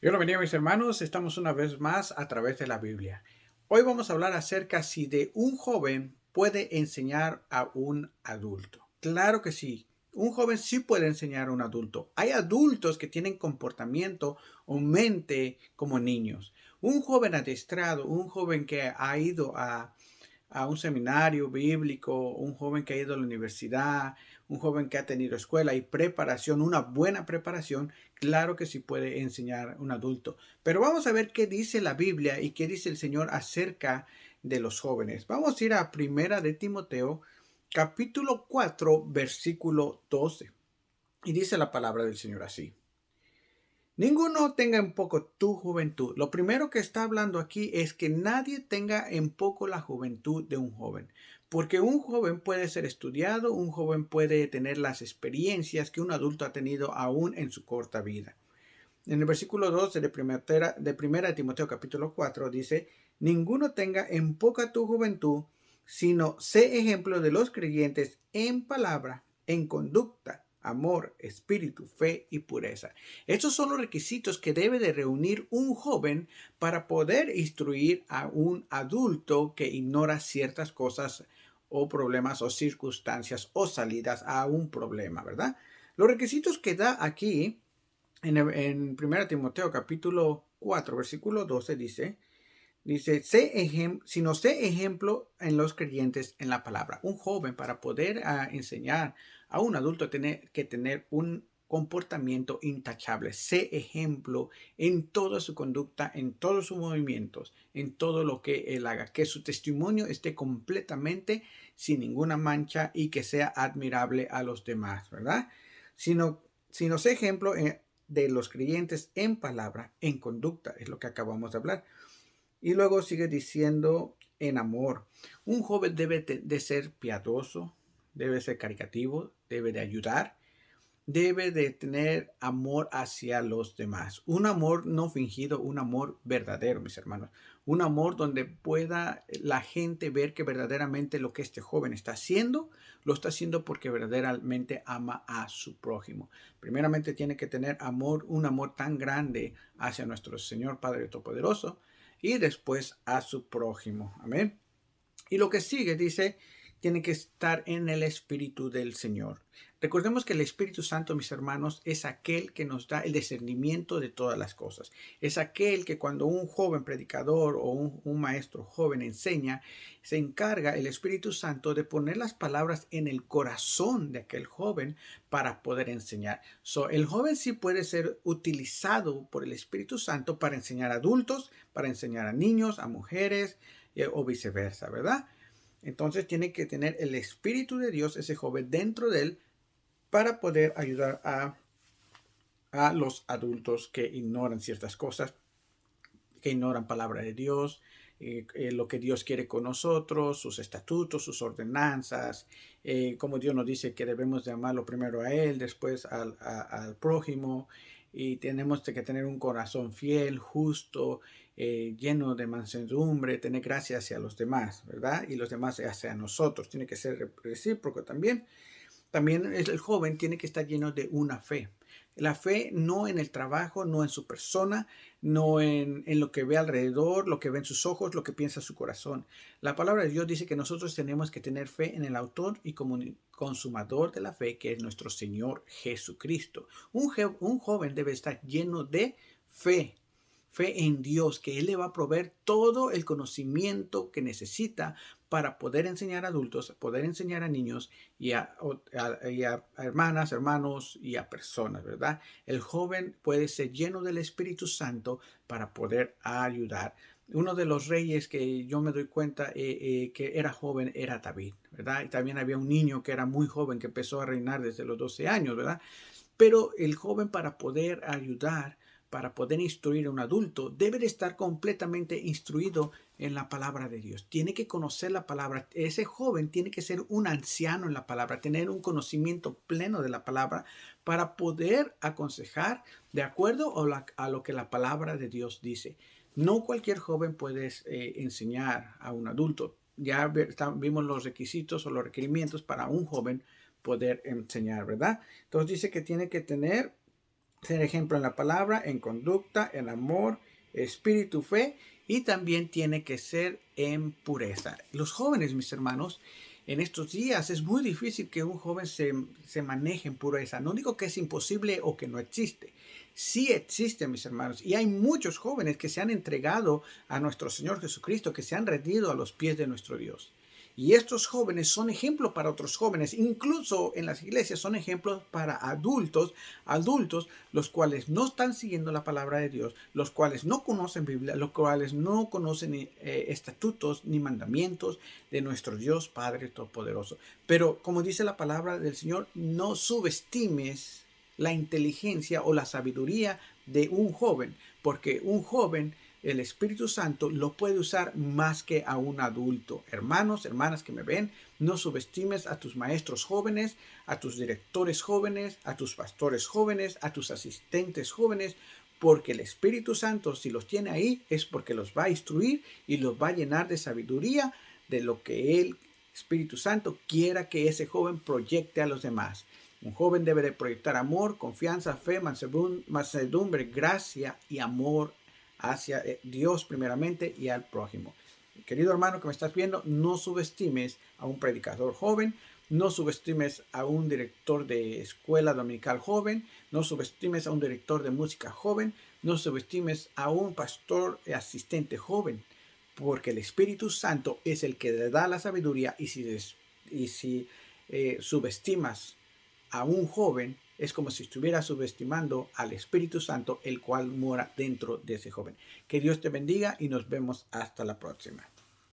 Dios lo bendiga, mis hermanos. Estamos una vez más a través de la Biblia. Hoy vamos a hablar acerca si de un joven puede enseñar a un adulto. Claro que sí. Un joven sí puede enseñar a un adulto. Hay adultos que tienen comportamiento o mente como niños. Un joven adestrado, un joven que ha ido a un seminario bíblico, un joven que ha ido a la universidad, un joven que ha tenido escuela y preparación, una buena preparación, claro que sí puede enseñar un adulto. Pero vamos a ver qué dice la Biblia y qué dice el Señor acerca de los jóvenes. Vamos a ir a Primera de Timoteo, capítulo 4, versículo 12. Y dice la palabra del Señor así: ninguno tenga en poco tu juventud. Lo primero que está hablando aquí es que nadie tenga en poco la juventud de un joven. Porque un joven puede ser estudiado, un joven puede tener las experiencias que un adulto ha tenido aún en su corta vida. En el versículo 12 de primera de Timoteo capítulo 4 dice: ninguno tenga en poca tu juventud, sino sé ejemplo de los creyentes en palabra, en conducta, amor, espíritu, fe y pureza. Estos son los requisitos que debe de reunir un joven para poder instruir a un adulto que ignora ciertas cosas o problemas o circunstancias o salidas a un problema, ¿verdad? Los requisitos que da aquí en 1 Timoteo capítulo 4, versículo 12 dice, sino sé ejemplo en los creyentes en la palabra. Un joven para poder enseñar a un adulto tiene que tener un comportamiento intachable. Sé ejemplo en toda su conducta, en todos sus movimientos, en todo lo que él haga. Que su testimonio esté completamente sin ninguna mancha y que sea admirable a los demás, ¿verdad? Sino sé ejemplo de los creyentes en palabra, en conducta, es lo que acabamos de hablar. Y luego sigue diciendo en amor. Un joven debe de ser piadoso, debe ser caritativo, debe de ayudar, debe de tener amor hacia los demás. Un amor no fingido, un amor verdadero, mis hermanos. Un amor donde pueda la gente ver que verdaderamente lo que este joven está haciendo, lo está haciendo porque verdaderamente ama a su prójimo. Primeramente tiene que tener amor, un amor tan grande hacia nuestro Señor Padre Todopoderoso y después a su prójimo. Amén. Y lo que sigue dice, tiene que estar en el Espíritu del Señor. Recordemos que el Espíritu Santo, mis hermanos, es aquel que nos da el discernimiento de todas las cosas. Es aquel que cuando un joven predicador o un maestro joven enseña, se encarga el Espíritu Santo de poner las palabras en el corazón de aquel joven para poder enseñar. El joven sí puede ser utilizado por el Espíritu Santo para enseñar a adultos, para enseñar a niños, a mujeres, o viceversa, ¿verdad? Entonces tiene que tener el Espíritu de Dios, ese joven, dentro de él para poder ayudar a los adultos que ignoran ciertas cosas, que ignoran palabra de Dios, lo que Dios quiere con nosotros, sus estatutos, sus ordenanzas, como Dios nos dice que debemos de amarlo primero a Él, después al prójimo, y tenemos que tener un corazón fiel, justo, lleno de mansedumbre, tener gracia hacia los demás, ¿verdad? Y los demás hacia nosotros. Tiene que ser recíproco también. También el joven tiene que estar lleno de una fe. La fe no en el trabajo, no en su persona, no en lo que ve alrededor, lo que ve en sus ojos, lo que piensa su corazón. La palabra de Dios dice que nosotros tenemos que tener fe en el autor y consumador de la fe, que es nuestro Señor Jesucristo. Un joven debe estar lleno de fe. Fe en Dios, que Él le va a proveer todo el conocimiento que necesita para poder enseñar a adultos, poder enseñar a niños y a hermanas, hermanos y a personas, ¿verdad? El joven puede ser lleno del Espíritu Santo para poder ayudar. Uno de los reyes que yo me doy cuenta que era joven era David, ¿verdad? Y también había un niño que era muy joven, que empezó a reinar desde los 12 años, ¿verdad? Pero el joven, para poder ayudar, para poder instruir a un adulto, debe de estar completamente instruido en la palabra de Dios. Tiene que conocer la palabra. Ese joven tiene que ser un anciano en la palabra, tener un conocimiento pleno de la palabra para poder aconsejar de acuerdo a lo que la palabra de Dios dice. No cualquier joven puede enseñar a un adulto. Ya vimos los requisitos o los requerimientos para un joven poder enseñar, ¿verdad? Entonces dice que tiene que tener ser ejemplo en la palabra, en conducta, en amor, espíritu, fe, y también tiene que ser en pureza. Los jóvenes, mis hermanos, en estos días es muy difícil que un joven se maneje en pureza. No digo que es imposible o que no existe. Sí existe, mis hermanos, y hay muchos jóvenes que se han entregado a nuestro Señor Jesucristo, que se han rendido a los pies de nuestro Dios. Y estos jóvenes son ejemplos para otros jóvenes, incluso en las iglesias son ejemplos para adultos, los cuales no están siguiendo la palabra de Dios, los cuales no conocen Biblia, los cuales no conocen estatutos ni mandamientos de nuestro Dios Padre Todopoderoso. Pero como dice la palabra del Señor, no subestimes la inteligencia o la sabiduría de un joven, porque un joven, el Espíritu Santo lo puede usar más que a un adulto. Hermanos, hermanas que me ven, no subestimes a tus maestros jóvenes, a tus directores jóvenes, a tus pastores jóvenes, a tus asistentes jóvenes, porque el Espíritu Santo, si los tiene ahí, es porque los va a instruir y los va a llenar de sabiduría de lo que el Espíritu Santo quiera que ese joven proyecte a los demás. Un joven debe de proyectar amor, confianza, fe, mansedumbre, gracia y amor hacia Dios primeramente y al prójimo. Querido hermano que me estás viendo, no subestimes a un predicador joven, no subestimes a un director de escuela dominical joven, no subestimes a un director de música joven, no subestimes a un pastor asistente joven, porque el Espíritu Santo es el que le da la sabiduría y si subestimas a un joven, es como si estuviera subestimando al Espíritu Santo, el cual mora dentro de ese joven. Que Dios te bendiga y nos vemos hasta la próxima.